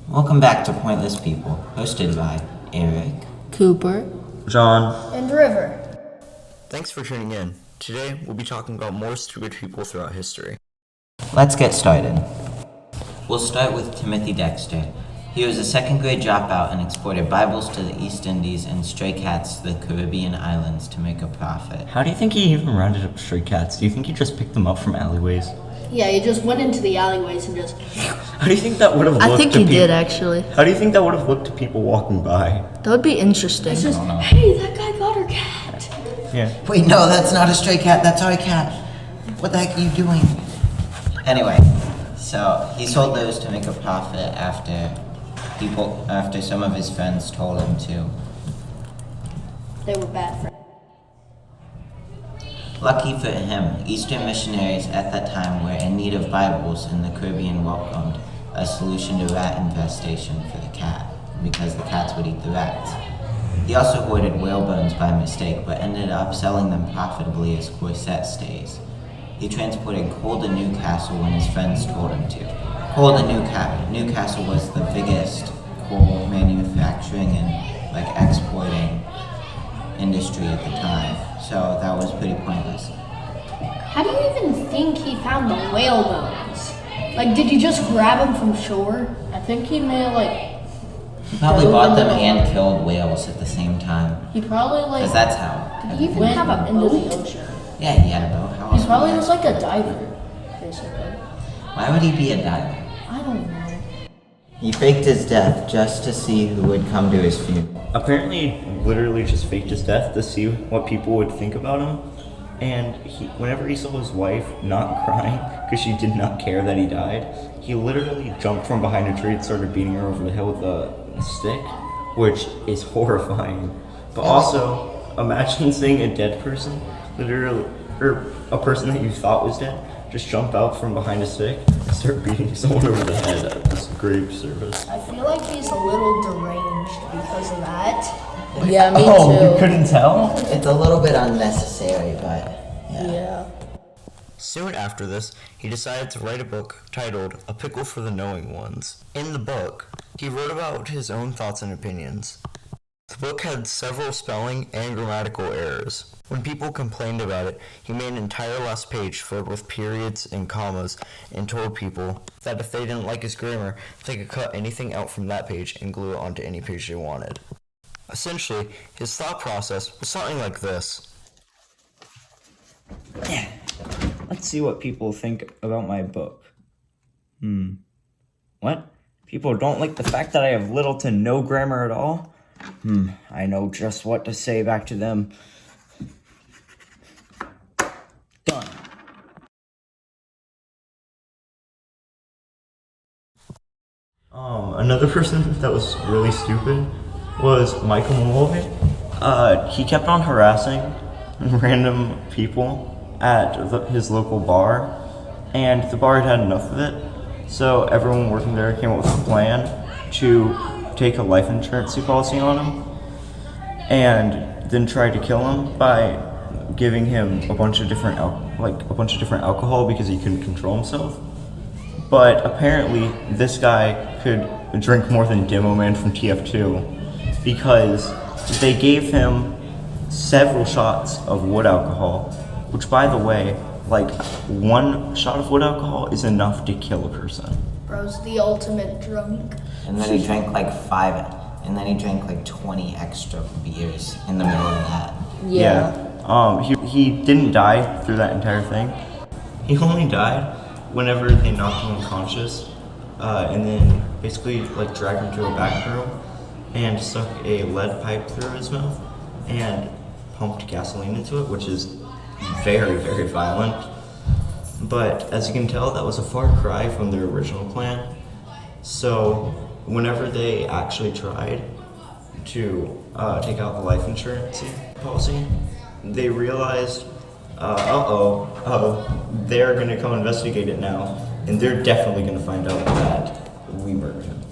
Welcome back to Pointless People, hosted by Eric, Cooper, John, and River. thanks for tuning in. Today we'll be talking about more stupid people throughout history. Let's get started. We'll start with Timothy Dexter. He was a second grade dropout and exported Bibles to the East Indies and stray cats to the Caribbean islands to make a profit. How do you think he even rounded up stray cats? Do you think he just picked them up from alleyways? Yeah, he just went into the alleyways and just. How do you think that would have looked I think to he people? did actually. How do you think that would have looked to people walking by? That would be interesting. It's just, hey, that guy got her cat. Yeah. Wait, no, that's not a stray cat, that's our cat. What the heck are you doing? Anyway, so he sold those to make a profit after some of his friends told him to. They were bad friends. Lucky for him, Eastern missionaries at that time were in need of Bibles, and the Caribbean welcomed a solution to rat infestation for the cat, because the cats would eat the rats. He also hoarded whale bones by mistake, but ended up selling them profitably as corset stays. He transported coal to Newcastle when his friends told him to. Coal to Newcastle was the biggest coal manufacturing and exporting industry at the time, so that was pretty pointless. How do you even think he found the whale bones? Did you just grab them from shore? I think he may have He probably bought them and killed whales at the same time, he probably because that's how. Did he even went have a into boat? the ocean. Yeah, he had a boat. How else He probably would was he like a diver, basically. Why would he be a diver? I don't know. He faked his death just to see who would come to his funeral. Apparently, he literally just faked his death to see what people would think about him. And whenever he saw his wife not crying because she did not care that he died, he literally jumped from behind a tree and started beating her over the head with a stick, which is horrifying. But also, imagine seeing a dead person, literally, or a person that you thought was dead, just jump out from behind a stick and start beating someone over the head at this grave service. I feel like he's a little deranged because of that. Yeah, me You couldn't tell? It's a little bit unnecessary, but yeah. Yeah. Soon after this, he decided to write a book titled A Pickle for the Knowing Ones. In the book, he wrote about his own thoughts and opinions. The book had several spelling and grammatical errors. When people complained about it, he made an entire last page filled with periods and commas and told people that if they didn't like his grammar, they could cut anything out from that page and glue it onto any page they wanted. Essentially, his thought process was something like this. Let's see what people think about my book. What? People don't like the fact that I have little to no grammar at all? I know just what to say back to them. Done. Another person that was really stupid was Michael Malloy. He kept on harassing random people at his local bar, and the bar had enough of it, so everyone working there came up with a plan to take a life insurance policy on him, and then try to kill him by giving him a bunch of different alcohol because he couldn't control himself. But apparently, this guy could drink more than Demo Man from TF2 because they gave him several shots of wood alcohol, which, by the way, one shot of wood alcohol is enough to kill a person. Bro's the ultimate drunk. And then he drank 20 extra beers in the middle of that. He didn't die through that entire thing. He only died whenever they knocked him unconscious, and then basically dragged him to a back room and stuck a lead pipe through his mouth and pumped gasoline into it, which is very, very violent. But as you can tell, that was a far cry from their original plan. So whenever they actually tried to take out the life insurance policy, they realized, they're going to come investigate it now, and they're definitely going to find out that we murdered him.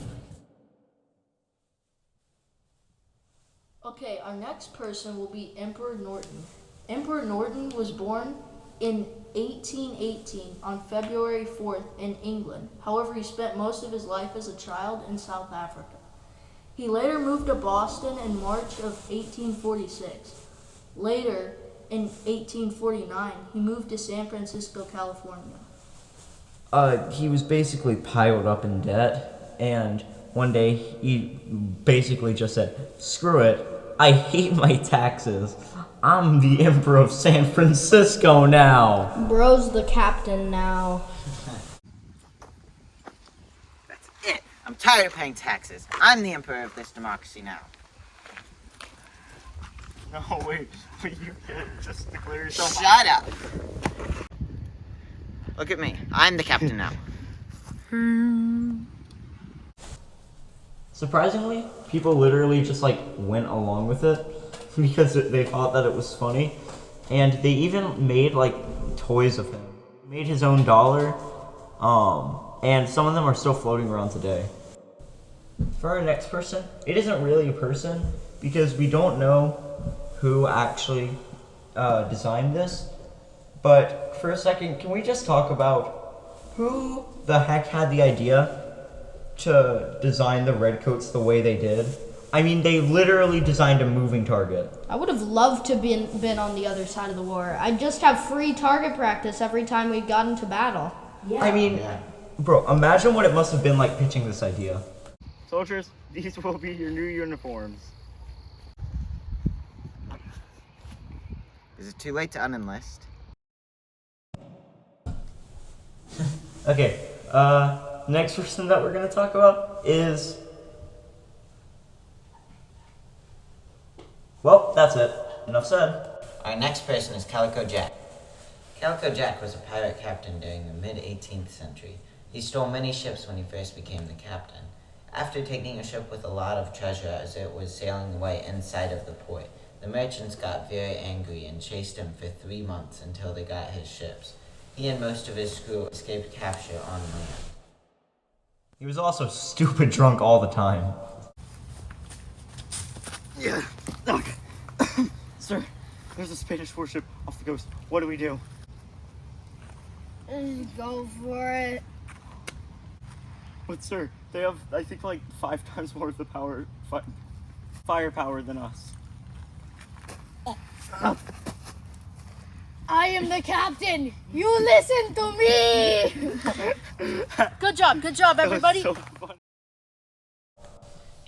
Okay, our next person will be Emperor Norton. Emperor Norton was born in 1818 on February 4th in England. However, he spent most of his life as a child in South Africa. He later moved to Boston in March of 1846. Later, in 1849, he moved to San Francisco, California. He was basically piled up in debt, and one day he basically just said, "Screw it, I hate my taxes. I'm the Emperor of San Francisco now." Bro's the captain now. That's it. I'm tired of paying taxes. I'm the emperor of this democracy now. No, wait, you can't just declare yourself. Shut up. Look at me. I'm the captain now. Surprisingly, people literally just like went along with it because they thought that it was funny, and they even made like toys of him. He made his own dollar, and some of them are still floating around today. For our next person, it isn't really a person because we don't know who actually designed this. But for a second, can we just talk about who the heck had the idea to design the redcoats the way they did? I mean, they literally designed a moving target. I would have loved to been on the other side of the war. I'd just have free target practice every time we got into battle. I mean, bro, imagine what it must have been like pitching this idea. Soldiers, these will be your new uniforms. Is it too late to unenlist? Okay, next person that we're gonna talk about is... Well, that's it. Enough said. Our next person is Calico Jack. Calico Jack was a pirate captain during the mid-18th century. He stole many ships when he first became the captain. After taking a ship with a lot of treasure as it was sailing away inside of the port, the merchants got very angry and chased him for 3 months until they got his ships. He and most of his crew escaped capture on land. He was also stupid drunk all the time. Yeah. Look. Sir, there's a Spanish warship off the coast. What do we do? Go for it. But sir, they have, I think, like 5 times more of the power, firepower than us. I am the captain. You listen to me. Good job, everybody. That was so fun.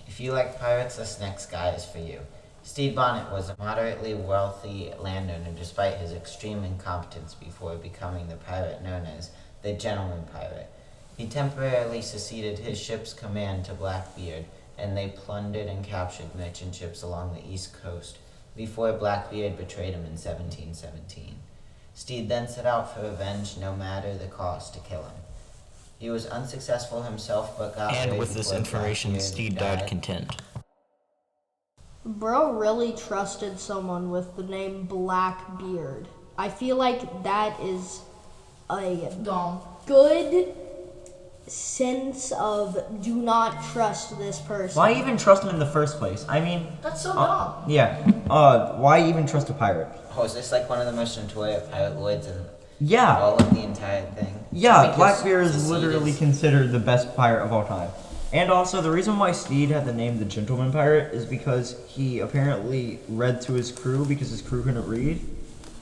If you like pirates, this next guy is for you. Stede Bonnet was a moderately wealthy landowner despite his extreme incompetence before becoming the pirate known as the Gentleman Pirate. He temporarily succeeded his ship's command to Blackbeard, and they plundered and captured merchant ships along the east coast before Blackbeard betrayed him in 1717. Stede then set out for revenge no matter the cost to kill him. He was unsuccessful himself but got And away with this before information, Blackbeard Stede died content. Bro really trusted someone with the name Blackbeard. I feel like that is a good sense of do not trust this person. Why even trust him in the first place? I mean... That's so dumb. Yeah, why even trust a pirate? Oh, is this like one of the most notorious pirate lords in Yeah, all of the entire thing? yeah, Because Blackbeard is Stede literally considered the best pirate of all time. And also, the reason why Stede had the name the Gentleman Pirate is because he apparently read to his crew because his crew couldn't read.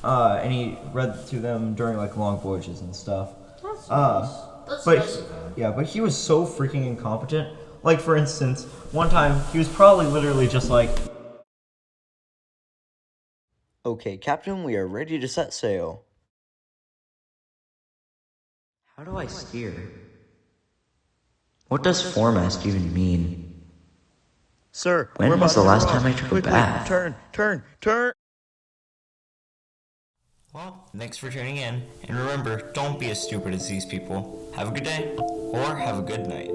And he read to them during like long voyages and stuff. That's But nice of him. yeah, but he was so freaking incompetent. Like for instance, one time he was probably literally just like, Okay, Captain, we are ready to set sail. how do I steer? What does foremast even mean? Sir, When we're was about the to last take time I off. took a Quickly, bath? Turn. Well, thanks for tuning in, and remember, don't be as stupid as these people. Have a good day, or have a good night.